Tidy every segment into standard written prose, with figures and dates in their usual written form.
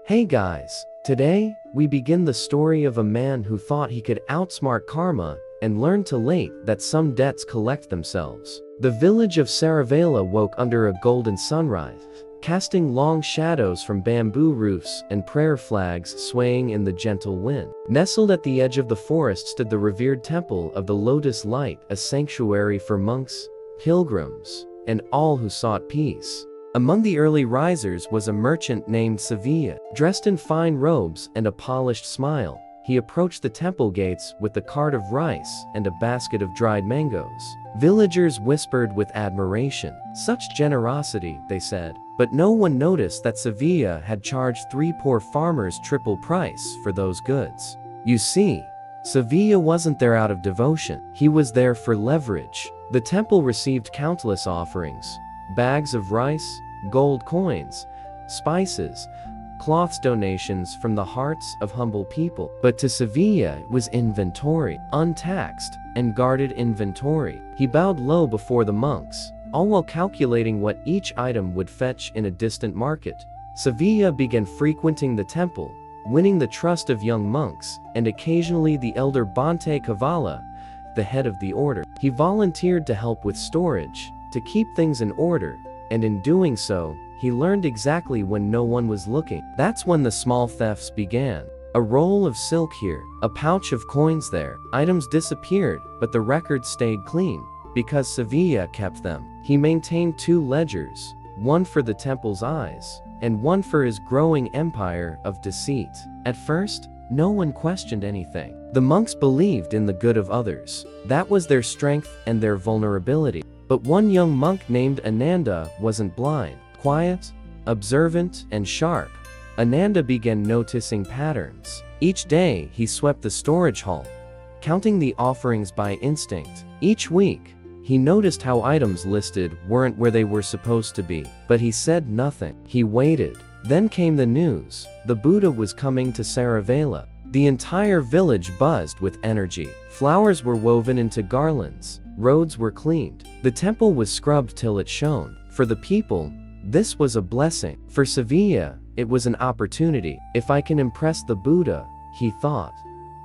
Hey guys, today, we begin the story of a man who thought he could outsmart karma and learned too late that some debts collect themselves. The village of Saravala woke under a golden sunrise, casting long shadows from bamboo roofs and prayer flags swaying in the gentle wind. Nestled at the edge of the forest stood the revered temple of the Lotus Light, a sanctuary for monks, pilgrims, and all who sought peace. Among the early risers was a merchant named Sevilla. Dressed in fine robes and a polished smile, he approached the temple gates with a cart of rice and a basket of dried mangoes. Villagers whispered with admiration. "Such generosity," they said. But no one noticed that Sevilla had charged 3 poor farmers triple price for those goods. You see, Sevilla wasn't there out of devotion. He was there for leverage. The temple received countless offerings: bags of rice, gold coins, spices, cloths, donations from the hearts of humble people. But to Sevilla it was inventory, untaxed and guarded inventory. He bowed low before the monks, all while calculating what each item would fetch in a distant market. Sevilla began frequenting the temple, winning the trust of young monks, and occasionally the elder Bante Cavala, the head of the order. He volunteered to help with storage, to keep things in order, and in doing so, he learned exactly when no one was looking. That's when the small thefts began. A roll of silk here, a pouch of coins there. Items disappeared, but the records stayed clean, because Sevilla kept them. He maintained 2 ledgers, one for the temple's eyes, and one for his growing empire of deceit. At first, no one questioned anything. The monks believed in the good of others. That was their strength and their vulnerability. But one young monk named Ananda wasn't blind. Quiet, observant, and sharp, Ananda began noticing patterns. Each day, he swept the storage hall, counting the offerings by instinct. Each week, he noticed how items listed weren't where they were supposed to be. But he said nothing. He waited. Then came the news. The Buddha was coming to Saravala. The entire village buzzed with energy. Flowers were woven into garlands. Roads were cleaned. The temple was scrubbed till it shone. For the people, this was a blessing. For Sevilla, it was an opportunity. If I can impress the Buddha, he thought,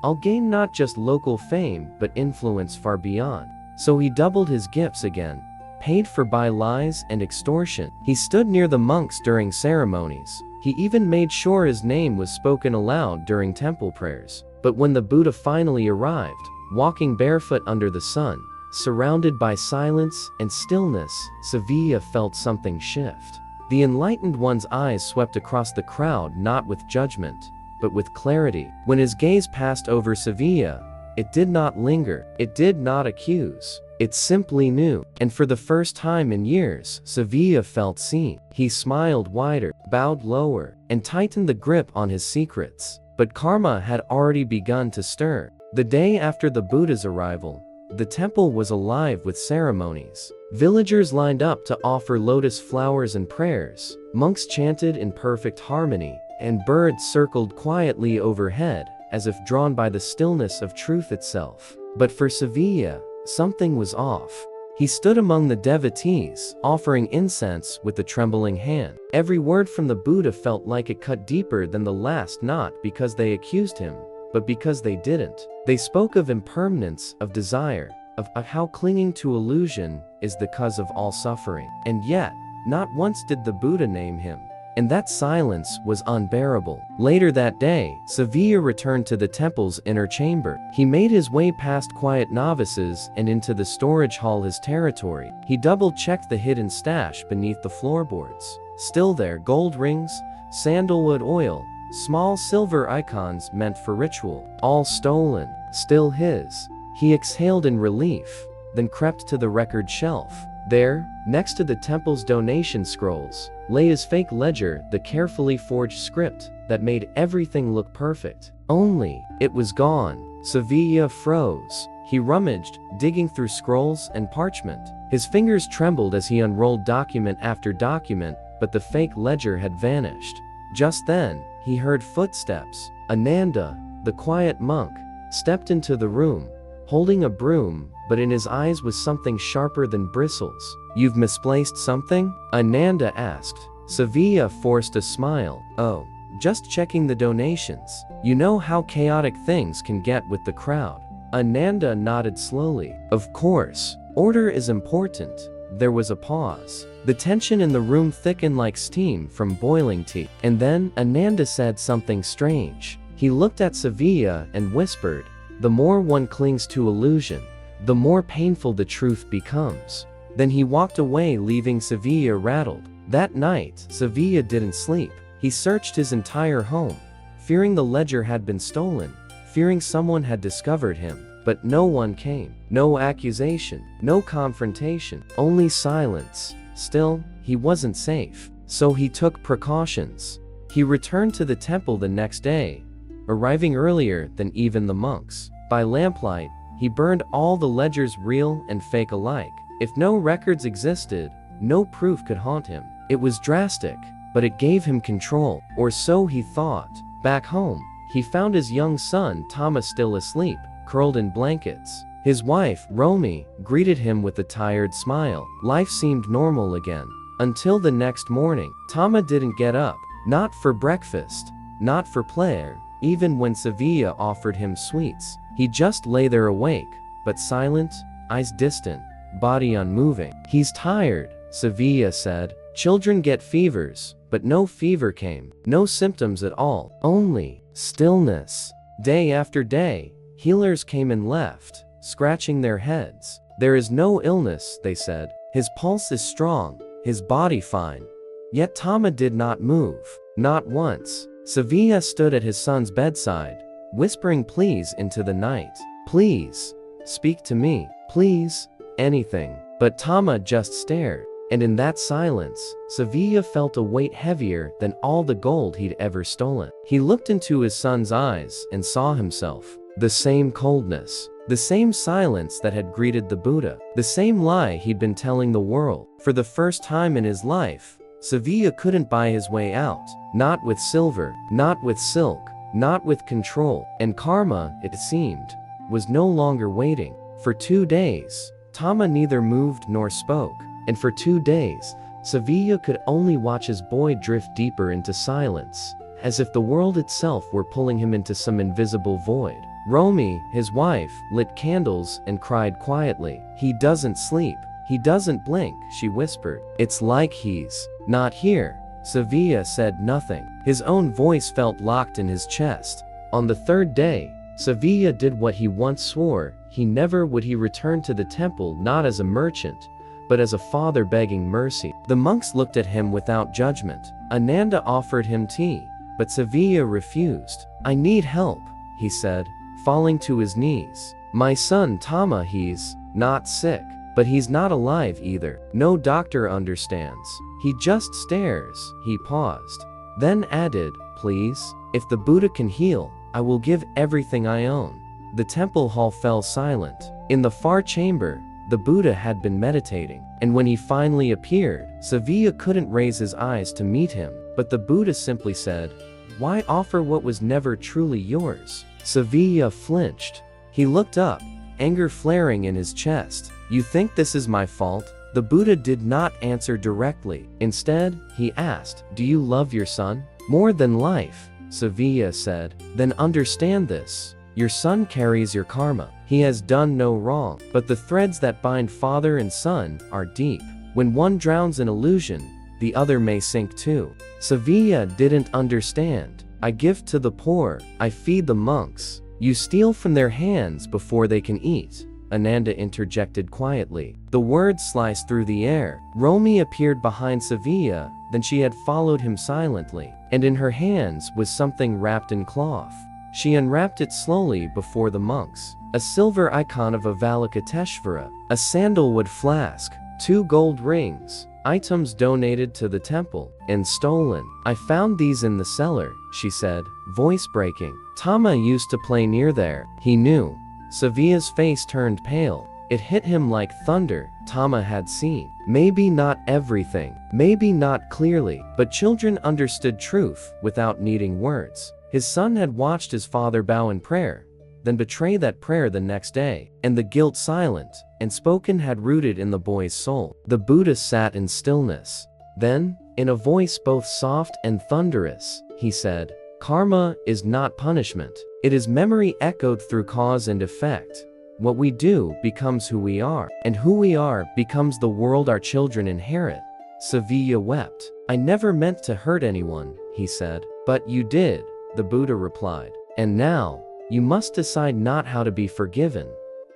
I'll gain not just local fame but influence far beyond. So he doubled his gifts again, paid for by lies and extortion. He stood near the monks during ceremonies. He even made sure his name was spoken aloud during temple prayers. But when the Buddha finally arrived, walking barefoot under the sun, surrounded by silence and stillness, Sevilla felt something shift. The enlightened one's eyes swept across the crowd not with judgment, but with clarity. When his gaze passed over Sevilla, it did not linger, it did not accuse, it simply knew. And for the first time in years, Sevilla felt seen. He smiled wider, bowed lower, and tightened the grip on his secrets. But karma had already begun to stir. The day after the Buddha's arrival, the temple was alive with ceremonies. Villagers lined up to offer lotus flowers and prayers. Monks chanted in perfect harmony, and birds circled quietly overhead, as if drawn by the stillness of truth itself. But for Sevilla, something was off. He stood among the devotees, offering incense with a trembling hand. Every word from the Buddha felt like it cut deeper than the last, not because they accused him, but because they didn't. They spoke of impermanence, of desire, of how clinging to illusion is the cause of all suffering. And yet, not once did the Buddha name him. And that silence was unbearable. Later that day, Sevilla returned to the temple's inner chamber. He made his way past quiet novices and into the storage hall, his territory. He double-checked the hidden stash beneath the floorboards. Still there, gold rings, sandalwood oil, small silver icons meant for ritual. All stolen, still his. He exhaled in relief, then crept to the record shelf. There, next to the temple's donation scrolls, lay his fake ledger, the carefully forged script that made everything look perfect. Only, it was gone. Sevilla froze. He rummaged, digging through scrolls and parchment. His fingers trembled as he unrolled document after document, but the fake ledger had vanished. Just then, he heard footsteps. Ananda, the quiet monk, stepped into the room, holding a broom, but in his eyes was something sharper than bristles. "You've misplaced something?" Ananda asked. Sevilla forced a smile. "Oh, just checking the donations. You know how chaotic things can get with the crowd." Ananda nodded slowly. "Of course. Order is important." There was a pause. The tension in the room thickened like steam from boiling tea. And then Ananda said something strange. He looked at Sevilla and whispered, "The more one clings to illusion, the more painful the truth becomes." Then he walked away, leaving Sevilla rattled. That night, Sevilla didn't sleep. He searched his entire home, fearing the ledger had been stolen, fearing someone had discovered him. But no one came. No accusation, no confrontation, only silence. Still, he wasn't safe. So he took precautions. He returned to the temple the next day, arriving earlier than even the monks. By lamplight, he burned all the ledgers, real and fake alike. If no records existed, no proof could haunt him. It was drastic, but it gave him control, or so he thought. Back home, he found his young son Thomas still asleep, curled in blankets. His wife, Romy, greeted him with a tired smile. Life seemed normal again. Until the next morning. Tama didn't get up, not for breakfast, not for play, even when Sevilla offered him sweets. He just lay there awake, but silent, eyes distant, body unmoving. "He's tired," Sevilla said. "Children get fevers, but no fever came. No symptoms at all, only stillness." Day after day, healers came and left, scratching their heads. "There is no illness," they said. "His pulse is strong, his body fine." Yet Tama did not move, not once. Sevilla stood at his son's bedside, whispering please into the night. "Please, speak to me. Please, anything." But Tama just stared. And in that silence, Sevilla felt a weight heavier than all the gold he'd ever stolen. He looked into his son's eyes and saw himself. The same coldness, the same silence that had greeted the Buddha, the same lie he'd been telling the world. For the first time in his life, Sevilla couldn't buy his way out. Not with silver, not with silk, not with control. And karma, it seemed, was no longer waiting. For 2 days, Tama neither moved nor spoke. And for 2 days, Sevilla could only watch his boy drift deeper into silence, as if the world itself were pulling him into some invisible void. Romy, his wife, lit candles and cried quietly. "He doesn't sleep. He doesn't blink," she whispered. "It's like he's not here." Sevilla said nothing. His own voice felt locked in his chest. On the 3rd day, Sevilla did what he once swore he never would. He returned to the temple not as a merchant, but as a father begging mercy. The monks looked at him without judgment. Ananda offered him tea, but Sevilla refused. "I need help," he said, falling to his knees. "My son Tama, he's not sick, but he's not alive either. No doctor understands. He just stares." He paused, then added, "Please, if the Buddha can heal, I will give everything I own." The temple hall fell silent. In the far chamber, the Buddha had been meditating, and when he finally appeared, Sevilla couldn't raise his eyes to meet him. But the Buddha simply said, "Why offer what was never truly yours?" Sevilla flinched. He looked up, anger flaring in his chest. "You think this is my fault?" The Buddha did not answer directly. Instead, he asked, "Do you love your son?" "More than life," Sevilla said. "Then understand this. Your son carries your karma. He has done no wrong, but the threads that bind father and son are deep. When one drowns in illusion, the other may sink too." Sevilla didn't understand. "I give to the poor, I feed the monks. You steal from their hands before they can eat," Ananda interjected quietly. The words sliced through the air. Romy appeared behind Sevilla, then she had followed him silently, and in her hands was something wrapped in cloth. She unwrapped it slowly before the monks. A silver icon of Avalokiteshvara, a sandalwood flask, 2 gold rings, items donated to the temple, and stolen. "I found these in the cellar," she said, voice breaking. "Tama used to play near there. He knew." Sevilla's face turned pale. It hit him like thunder. Tama had seen. Maybe not everything, maybe not clearly, but children understood truth without needing words. His son had watched his father bow in prayer, then betray that prayer the next day, and the guilt silent and spoken had rooted in the boy's soul. The Buddha sat in stillness. Then, in a voice both soft and thunderous, he said. Karma is not punishment. It is memory echoed through cause and effect. What we do becomes who we are, and who we are becomes the world our children inherit. Sevilla wept. I never meant to hurt anyone, he said. But you did, the Buddha replied. And now, you must decide not how to be forgiven,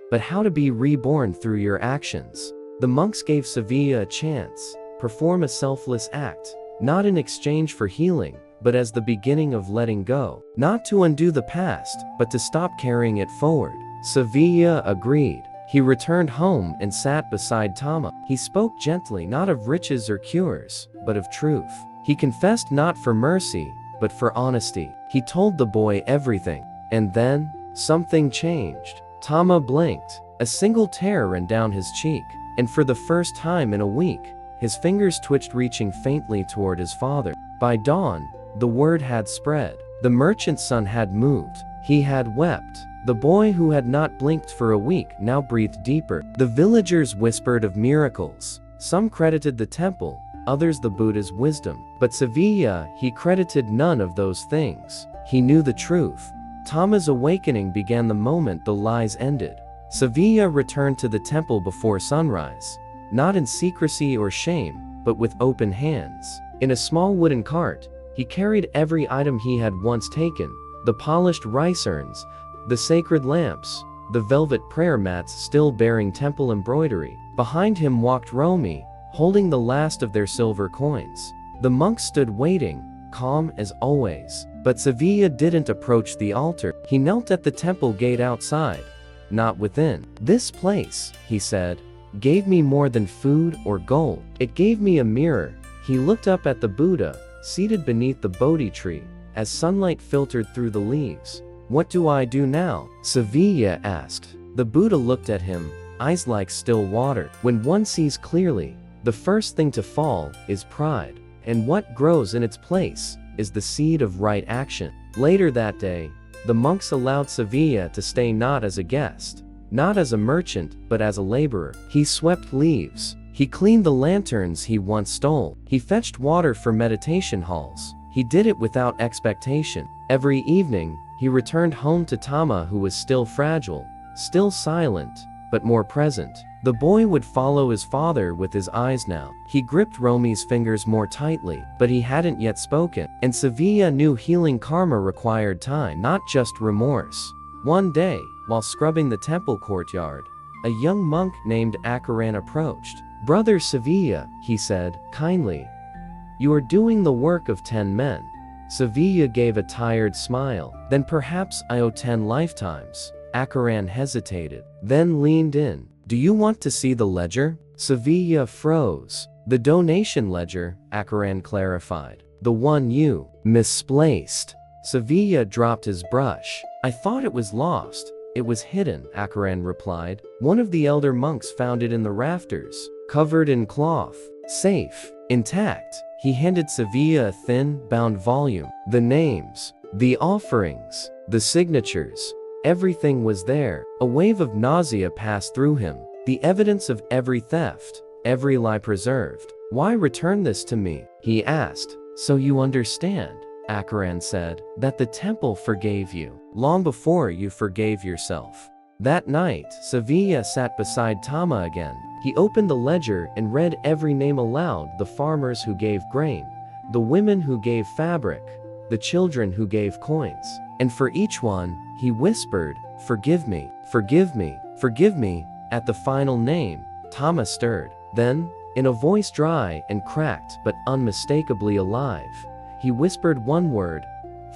but how to be reborn through your actions. The monks gave Sevilla a chance, perform a selfless act, not in exchange for healing, but as the beginning of letting go. Not to undo the past, but to stop carrying it forward. Sevilla agreed. He returned home and sat beside Tama. He spoke gently, not of riches or cures, but of truth. He confessed not for mercy, but for honesty. He told the boy everything. And then, something changed. Tama blinked. A single tear ran down his cheek, and for the first time in a week, his fingers twitched, reaching faintly toward his father. By dawn, the word had spread. The merchant's son had moved. He had wept. The boy who had not blinked for a week now breathed deeper. The villagers whispered of miracles. Some credited the temple, others the Buddha's wisdom. But Sevilla, he credited none of those things. He knew the truth. Tama's awakening began the moment the lies ended. Sevilla returned to the temple before sunrise, not in secrecy or shame, but with open hands. In a small wooden cart, he carried every item he had once taken: the polished rice urns, the sacred lamps, the velvet prayer mats still bearing temple embroidery. Behind him walked Romy, holding the last of their silver coins. The monks stood waiting, calm as always. But Sevilla didn't approach the altar. He knelt at the temple gate outside, not within. This place, he said, gave me more than food or gold. It gave me a mirror. He looked up at the Buddha, seated beneath the Bodhi tree, as sunlight filtered through the leaves. What do I do now? Sevilla asked. The Buddha looked at him, eyes like still water. When one sees clearly, the first thing to fall is pride, and what grows in its place is the seed of right action. Later that day, the monks allowed Sevilla to stay not as a guest, not as a merchant, but as a laborer. He swept leaves. He cleaned the lanterns he once stole. He fetched water for meditation halls. He did it without expectation. Every evening, he returned home to Tama, who was still fragile, still silent, but more present. The boy would follow his father with his eyes now. He gripped Romy's fingers more tightly, but he hadn't yet spoken. And Sevilla knew healing karma required time, not just remorse. One day, while scrubbing the temple courtyard, a young monk named Akaran approached. Brother Sevilla, he said, kindly, you are doing the work of 10 men. Sevilla gave a tired smile. Then perhaps I owe 10 lifetimes. Akaran hesitated, then leaned in. Do you want to see the ledger? Sevilla froze. The donation ledger, Akaran clarified. The one you misplaced. Sevilla dropped his brush. I thought it was lost. It was hidden, Akaran replied. One of the elder monks found it in the rafters, covered in cloth, safe, intact. He handed Sevilla a thin, bound volume. The names, the offerings, the signatures, everything was there. A wave of nausea passed through him. The evidence of every theft, every lie preserved. Why return this to me? He asked. So you understand, Akaran said, that the temple forgave you, long before you forgave yourself. That night, Sevilla sat beside Tama again. He opened the ledger and read every name aloud: the farmers who gave grain, the women who gave fabric, the children who gave coins. And for each one, he whispered, forgive me, forgive me, forgive me. At the final name, Tama stirred. Then, in a voice dry and cracked but unmistakably alive, he whispered one word,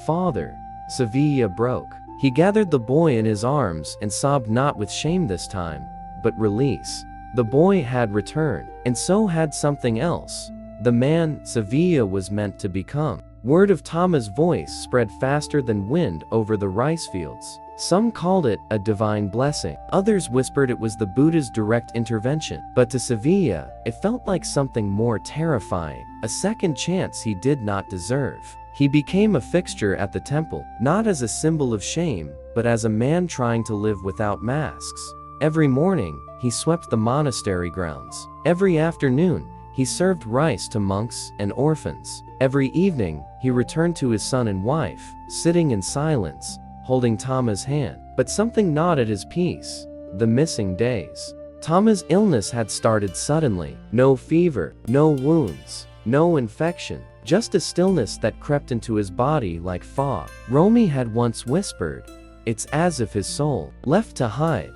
Father. Sevilla broke. He gathered the boy in his arms and sobbed, not with shame this time, but release. The boy had returned, and so had something else. The man Sevilla was meant to become. Word of Tama's voice spread faster than wind over the rice fields. Some called it a divine blessing. Others whispered it was the Buddha's direct intervention. But to Sevilla, it felt like something more terrifying, a second chance he did not deserve. He became a fixture at the temple, not as a symbol of shame, but as a man trying to live without masks. Every morning, he swept the monastery grounds. Every afternoon, he served rice to monks and orphans. Every evening, he returned to his son and wife, sitting in silence, holding Tama's hand. But something gnawed at his peace: the missing days. Tama's illness had started suddenly. No fever, no wounds, no infection, just a stillness that crept into his body like fog. Romy had once whispered, "It's as if his soul left to hide."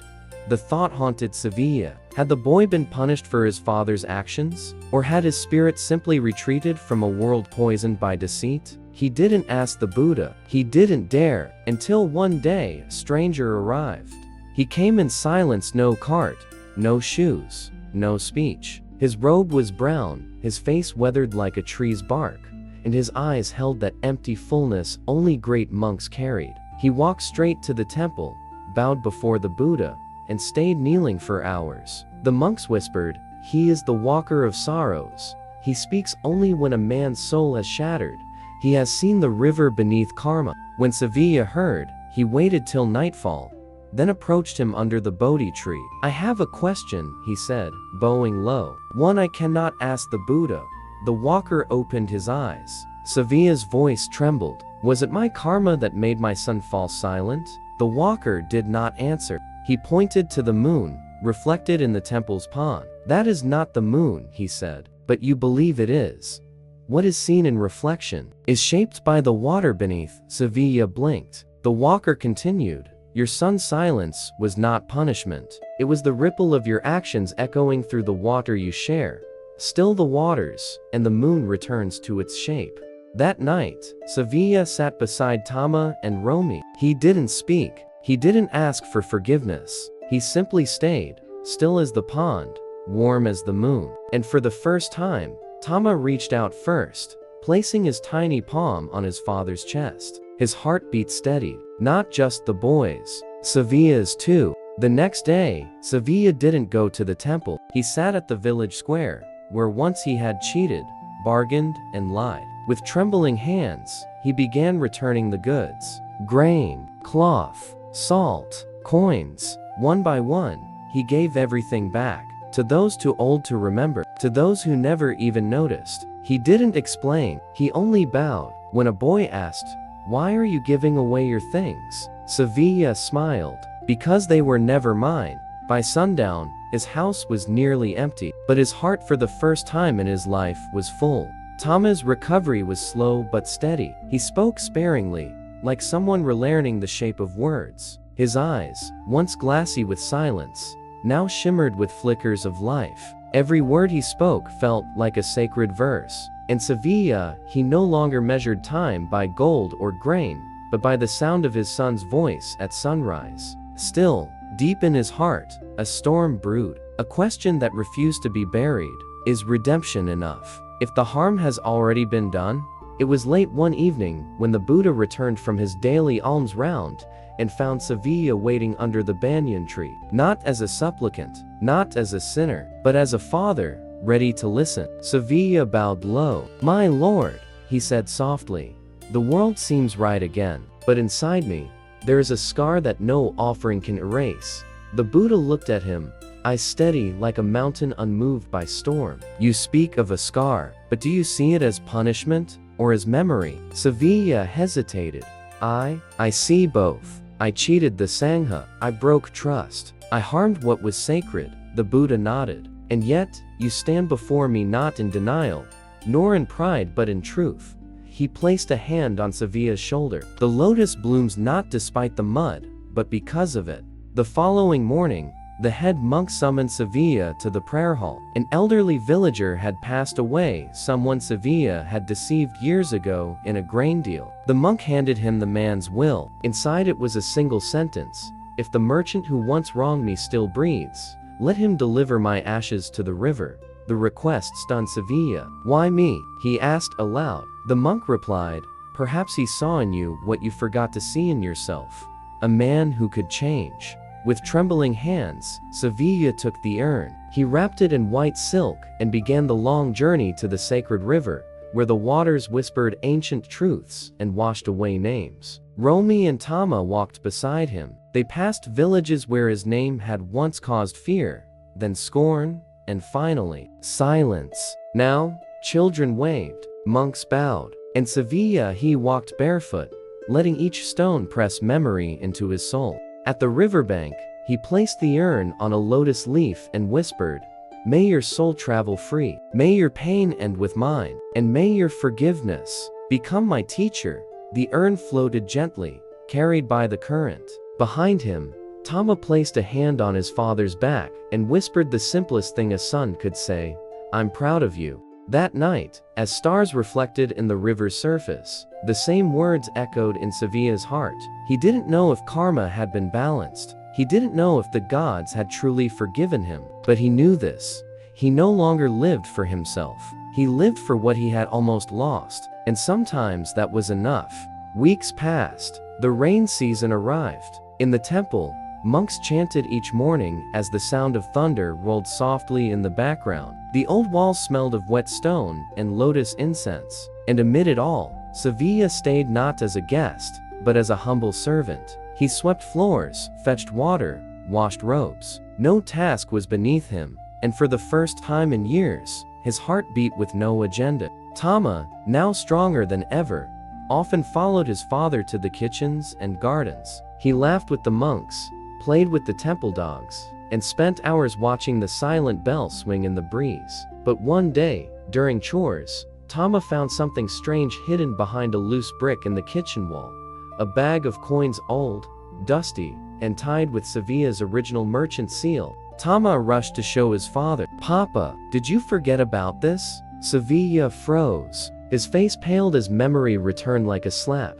The thought haunted Sevilla. Had the boy been punished for his father's actions? Or had his spirit simply retreated from a world poisoned by deceit? He didn't ask the Buddha. He didn't dare, until one day a stranger arrived. He came in silence, no cart, no shoes, no speech. His robe was brown, his face weathered like a tree's bark, and his eyes held that empty fullness only great monks carried. He walked straight to the temple, bowed before the Buddha, and stayed kneeling for hours. The monks whispered, "He is the walker of sorrows. He speaks only when a man's soul has shattered. He has seen the river beneath karma." When Sevilla heard, he waited till nightfall, then approached him under the Bodhi tree. "I have a question," he said, bowing low. "One I cannot ask the Buddha." The walker opened his eyes. Sevilla's voice trembled. "Was it my karma that made my son fall silent?" The walker did not answer. He pointed to the moon, reflected in the temple's pond. "That is not the moon," he said, "but you believe it is. What is seen in reflection is shaped by the water beneath." Sevilla blinked. The walker continued, "Your son's silence was not punishment. It was the ripple of your actions echoing through the water you share. Still the waters, and the moon returns to its shape." That night, Sevilla sat beside Tama and Romy. He didn't speak. He didn't ask for forgiveness. He simply stayed, still as the pond, warm as the moon. And for the first time, Tama reached out first, placing his tiny palm on his father's chest. His heartbeat steadied, not just the boy's, Sevilla's too. The next day, Sevilla didn't go to the temple. He sat at the village square, where once he had cheated, bargained, and lied. With trembling hands, he began returning the goods: grain, cloth, salt, coins. One by one, he gave everything back, to those too old to remember, to those who never even noticed. He didn't explain, he only bowed. When a boy asked, "Why are you giving away your things?" Sevilla smiled, "Because they were never mine." By sundown, his house was nearly empty, but his heart for the first time in his life was full. Tama's recovery was slow but steady. He spoke sparingly, like someone relearning the shape of words. His eyes, once glassy with silence, now shimmered with flickers of life. Every word he spoke felt like a sacred verse. In Sevilla, he no longer measured time by gold or grain, but by the sound of his son's voice at sunrise. Still, deep in his heart, a storm brewed, a question that refused to be buried. Is redemption enough? If the harm has already been done? It was late one evening when the Buddha returned from his daily alms round and found Sevilla waiting under the banyan tree, not as a supplicant, not as a sinner, but as a father, ready to listen. Sevilla bowed low. "My lord," he said softly, "the world seems right again, but inside me, there is a scar that no offering can erase." The Buddha looked at him, eyes steady like a mountain unmoved by storm. "You speak of a scar, but do you see it as punishment or as memory?" Sevilla hesitated. I see both. I cheated the Sangha. I broke trust. I harmed what was sacred." The Buddha nodded. "And yet, you stand before me not in denial, nor in pride but in truth." He placed a hand on Sevilla's shoulder. "The lotus blooms not despite the mud, but because of it." The following morning, the head monk summoned Sevilla to the prayer hall. An elderly villager had passed away, someone Sevilla had deceived years ago in a grain deal. The monk handed him the man's will. Inside it was a single sentence: "If the merchant who once wronged me still breathes, let him deliver my ashes to the river." The request stunned Sevilla. "Why me?" he asked aloud. The monk replied, "Perhaps he saw in you what you forgot to see in yourself, a man who could change." With trembling hands, Sevilla took the urn. He wrapped it in white silk and began the long journey to the sacred river, where the waters whispered ancient truths and washed away names. Romy and Tama walked beside him. They passed villages where his name had once caused fear, then scorn, and finally, silence. Now, children waved, Monks bowed. In Sevilla he walked barefoot, letting each stone press memory into his soul. At the riverbank, he placed the urn on a lotus leaf and whispered, "May your soul travel free. May your pain end with mine. And may your forgiveness become my teacher." The urn floated gently, carried by the current. Behind him, Tama placed a hand on his father's back and whispered the simplest thing a son could say, "I'm proud of you." That night, as stars reflected in the river's surface, the same words echoed in Sevilla's heart. He didn't know if karma had been balanced. He didn't know if the gods had truly forgiven him. But he knew this. He no longer lived for himself. He lived for what he had almost lost, and sometimes that was enough. Weeks passed. The rain season arrived. In the temple, monks chanted each morning as the sound of thunder rolled softly in the background. The old walls smelled of wet stone and lotus incense. And amid it all, Sevilla stayed not as a guest, but as a humble servant. He swept floors, fetched water, washed robes. No task was beneath him, and for the first time in years, his heart beat with no agenda. Tama, now stronger than ever, often followed his father to the kitchens and gardens. He laughed with the monks, played with the temple dogs, and spent hours watching the silent bell swing in the breeze. But one day, during chores, Tama found something strange hidden behind a loose brick in the kitchen wall. A bag of coins, old, dusty, and tied with Sevilla's original merchant seal. Tama rushed to show his father. "Papa, did you forget about this?" Sevilla froze. His face paled as memory returned like a slap.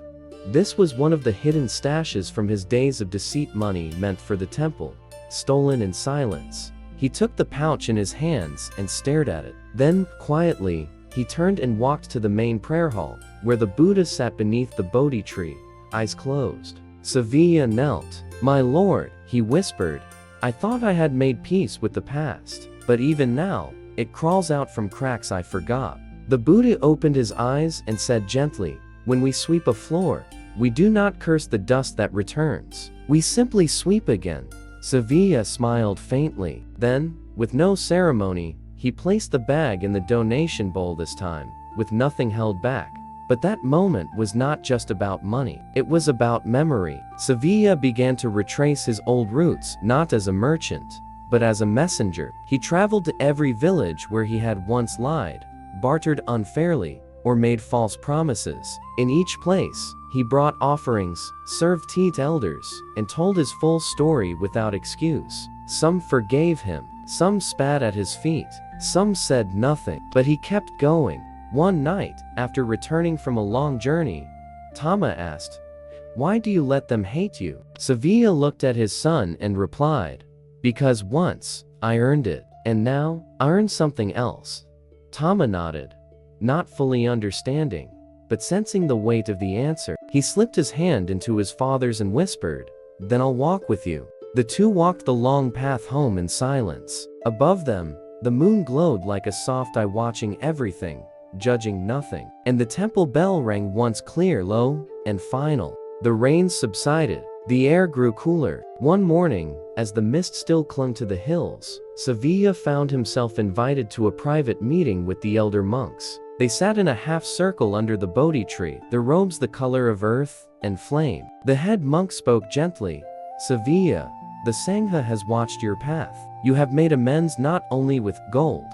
This was one of the hidden stashes from his days of deceit, money meant for the temple, stolen in silence. He took the pouch in his hands and stared at it. Then, quietly, he turned and walked to the main prayer hall, where the Buddha sat beneath the Bodhi tree, eyes closed. Sevilla knelt. "My lord," he whispered, "I thought I had made peace with the past, but even now, it crawls out from cracks I forgot." The Buddha opened his eyes and said gently, "When we sweep a floor, we do not curse the dust that returns. We simply sweep again." Sevilla smiled faintly. Then, with no ceremony, he placed the bag in the donation bowl this time, with nothing held back. But that moment was not just about money. It was about memory. Sevilla began to retrace his old roots, not as a merchant, but as a messenger. He traveled to every village where he had once lied, bartered unfairly, or made false promises. In each place, he brought offerings, served tea to elders, and told his full story without excuse. Some forgave him, some spat at his feet, some said nothing, but he kept going. One night, after returning from a long journey, Tama asked, "Why do you let them hate you?" Sevilla looked at his son and replied, "Because once, I earned it, and now, I earn something else." Tama nodded, not fully understanding, but sensing the weight of the answer. He slipped his hand into his father's and whispered, "Then I'll walk with you." The two walked the long path home in silence. Above them, the moon glowed like a soft eye watching everything, judging nothing. And the temple bell rang once clear, low, and final. The rain subsided. The air grew cooler. One morning, as the mist still clung to the hills, Sevilla found himself invited to a private meeting with the elder monks. They sat in a half-circle under the Bodhi tree, their robes the color of earth and flame. The head monk spoke gently, "Sevilla, the Sangha has watched your path. You have made amends not only with gold,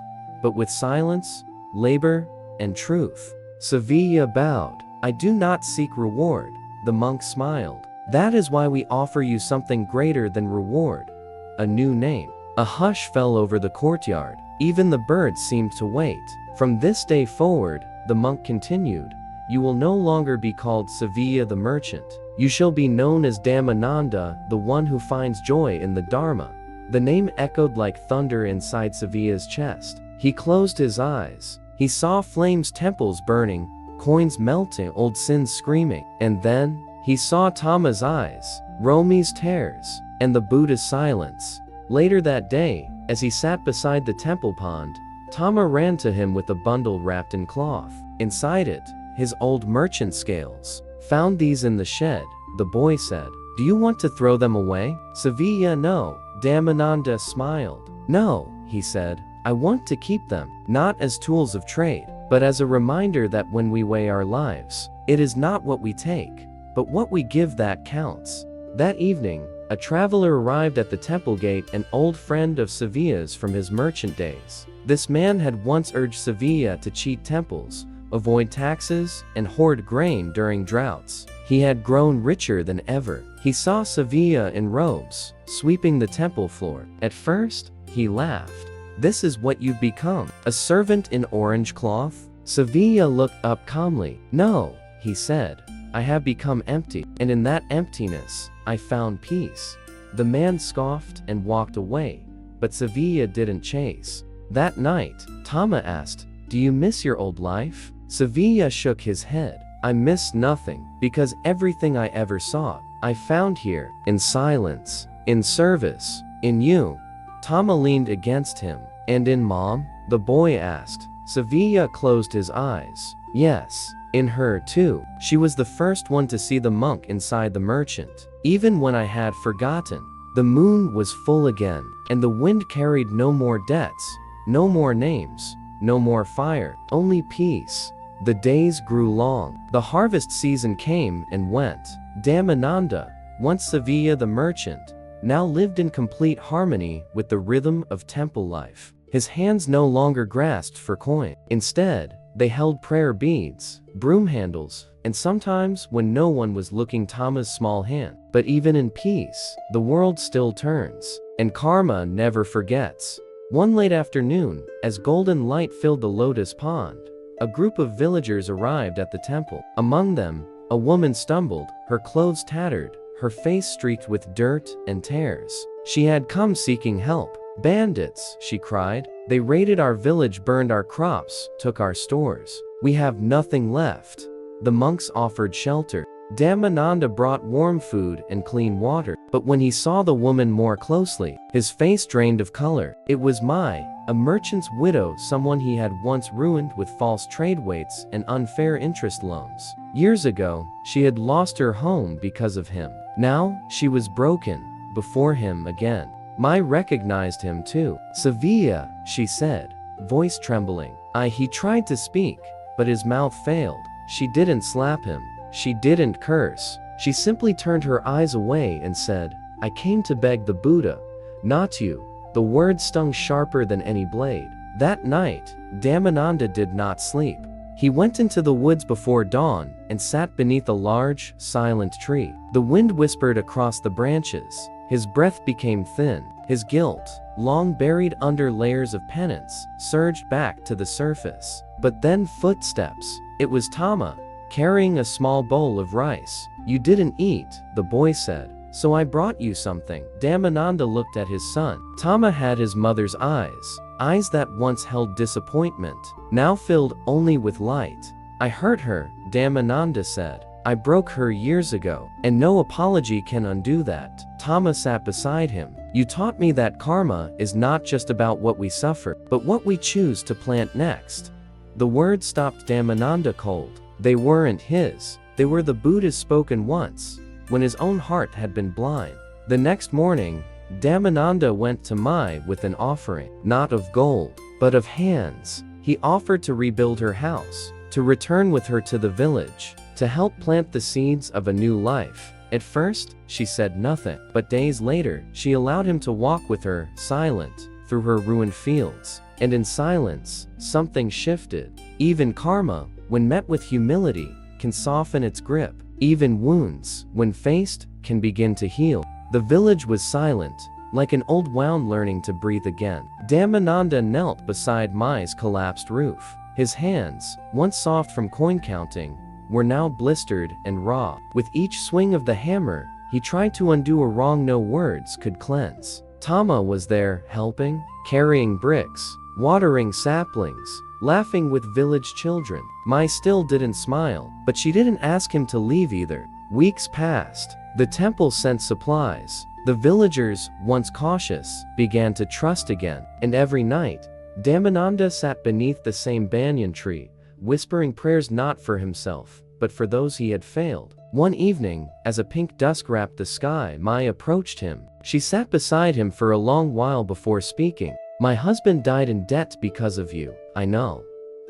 but with silence, labor, and truth." Sevilla bowed. "I do not seek reward," the monk smiled. "That is why we offer you something greater than reward, a new name." A hush fell over the courtyard. Even the birds seemed to wait. "From this day forward," the monk continued, "you will no longer be called Sevilla the merchant. You shall be known as Dhammananda, the one who finds joy in the Dharma." The name echoed like thunder inside Sevilla's chest. He closed his eyes. He saw flames, temples burning, coins melting, old sins screaming. And then, he saw Tama's eyes, Romi's tears, and the Buddha's silence. Later that day, as he sat beside the temple pond, Tama ran to him with a bundle wrapped in cloth. Inside it, his old merchant scales. "Found these in the shed," the boy said. "Do you want to throw them away?" Sevilla, "No." Dhammananda smiled. "No," he said. "I want to keep them, not as tools of trade, but as a reminder that when we weigh our lives, it is not what we take, but what we give that counts. That evening, a traveler arrived at the temple gate, an old friend of Sevilla's from his merchant days. This man had once urged Sevilla to cheat temples, avoid taxes, and hoard grain during droughts. He had grown richer than ever. He saw Sevilla in robes, sweeping the temple floor. At first, he laughed. "This is what you've become, a servant in orange cloth?" Sevilla looked up calmly. "No," he said. "I have become empty, and in that emptiness, I found peace." The man scoffed and walked away, but Sevilla didn't chase. That night, Tama asked, "Do you miss your old life?" Sevilla shook his head. "I miss nothing, because everything I ever sought, I found here, in silence, in service, in you." Tama leaned against him. "And in Mom?" the boy asked. Sevilla closed his eyes. "Yes, in her too. She was the first one to see the monk inside the merchant. Even when I had forgotten, the moon was full again, and the wind carried no more debts, no more names, no more fire, only peace." The days grew long. The harvest season came and went. Dhammananda, once Sevilla the merchant, now lived in complete harmony with the rhythm of temple life. His hands no longer grasped for coin. Instead, they held prayer beads, broom handles, and sometimes, when no one was looking, Tama's small hand. But even in peace, the world still turns, and karma never forgets. One late afternoon, as golden light filled the lotus pond, a group of villagers arrived at the temple. Among them, a woman stumbled, her clothes tattered, her face streaked with dirt and tears. She had come seeking help. "Bandits," she cried. "They raided our village, burned our crops, took our stores. We have nothing left." The monks offered shelter. Dhammananda brought warm food and clean water. But when he saw the woman more closely, his face drained of color. It was Mai, a merchant's widow, someone he had once ruined with false trade weights and unfair interest loans. Years ago, she had lost her home because of him. Now, she was broken before him again. Mai recognized him too. "Sevilla," she said, voice trembling. He tried to speak, but his mouth failed. She didn't slap him. She didn't curse. She simply turned her eyes away and said, "I came to beg the Buddha, not you." The word stung sharper than any blade. That night, Dhammananda did not sleep. He went into the woods before dawn and sat beneath a large, silent tree. The wind whispered across the branches. His breath became thin. His guilt, long buried under layers of penance, surged back to the surface. But then footsteps. It was Tama, carrying a small bowl of rice. "You didn't eat," the boy said, "so I brought you something." Dhammananda looked at his son. Tama had his mother's eyes that once held disappointment, now filled only with light. "I hurt her," Dhammananda said. "I broke her years ago, and no apology can undo that." Tama sat beside him. "You taught me that karma is not just about what we suffer, but what we choose to plant next." The words stopped Dhammananda cold. They weren't his. They were the Buddha's spoken once, when his own heart had been blind. The next morning, Dhammananda went to Mai with an offering, not of gold, but of hands. He offered to rebuild her house, to return with her to the village, to help plant the seeds of a new life. At first, she said nothing, but days later, she allowed him to walk with her, silent, through her ruined fields. And in silence, something shifted. Even karma, when met with humility, can soften its grip. Even wounds, when faced, can begin to heal. The village was silent, like an old wound learning to breathe again. Dhammananda knelt beside Mai's collapsed roof. His hands, once soft from coin counting, were now blistered and raw. With each swing of the hammer, he tried to undo a wrong no words could cleanse. Tama was there, helping, carrying bricks, watering saplings, laughing with village children. Mai still didn't smile, but she didn't ask him to leave either. Weeks passed. The temple sent supplies. The villagers, once cautious, began to trust again. And every night, Dhammananda sat beneath the same banyan tree, whispering prayers not for himself, but for those he had failed. One evening, as a pink dusk wrapped the sky, Mai approached him. She sat beside him for a long while before speaking. "My husband died in debt because of you, I know.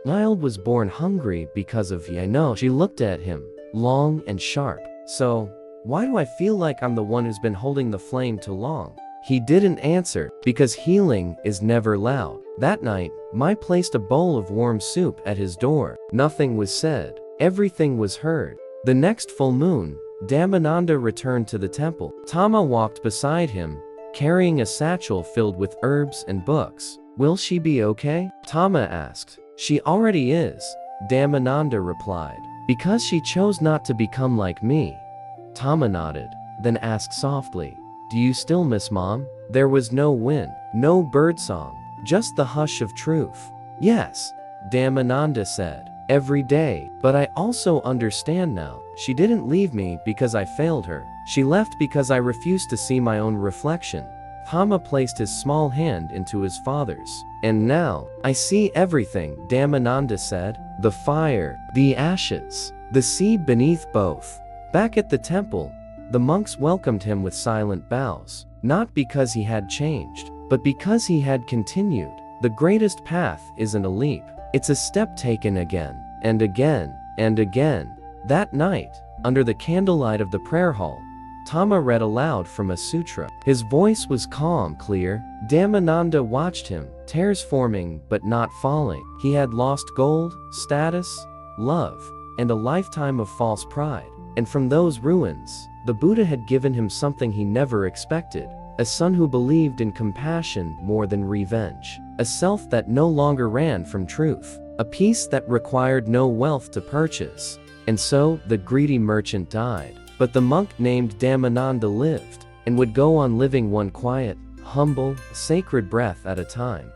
Child was born hungry because of I know. She looked at him, long and sharp. So, why do I feel like I'm the one who's been holding the flame too long? He didn't answer, because healing is never loud. That night, Mai placed a bowl of warm soup at his door. Nothing was said. Everything was heard. The next full moon, Dhammananda returned to the temple. Tama walked beside him, carrying a satchel filled with herbs and books. Will she be okay? Tama asked. She already is, Dhammananda replied. Because she chose not to become like me. Tama nodded, then asked softly, do you still miss Mom? There was no wind, no birdsong, just the hush of truth. Yes, Dhammananda said. Every day. But I also understand now. She didn't leave me because I failed her. She left because I refused to see my own reflection. Tama placed his small hand into his father's. And now, I see everything, Dhammananda said. The fire, the ashes, the seed beneath both. Back at the temple, the monks welcomed him with silent bows. Not because he had changed, but because he had continued. The greatest path isn't a leap. It's a step taken again, and again, and again. That night, under the candlelight of the prayer hall, Tama read aloud from a sutra. His voice was calm, clear. Dhammananda watched him, tears forming but not falling. He had lost gold, status, love, and a lifetime of false pride. And from those ruins, the Buddha had given him something he never expected. A son who believed in compassion more than revenge. A self that no longer ran from truth. A peace that required no wealth to purchase. And so, the greedy merchant died. But the monk named Dhammananda lived, and would go on living one quiet, humble, sacred breath at a time.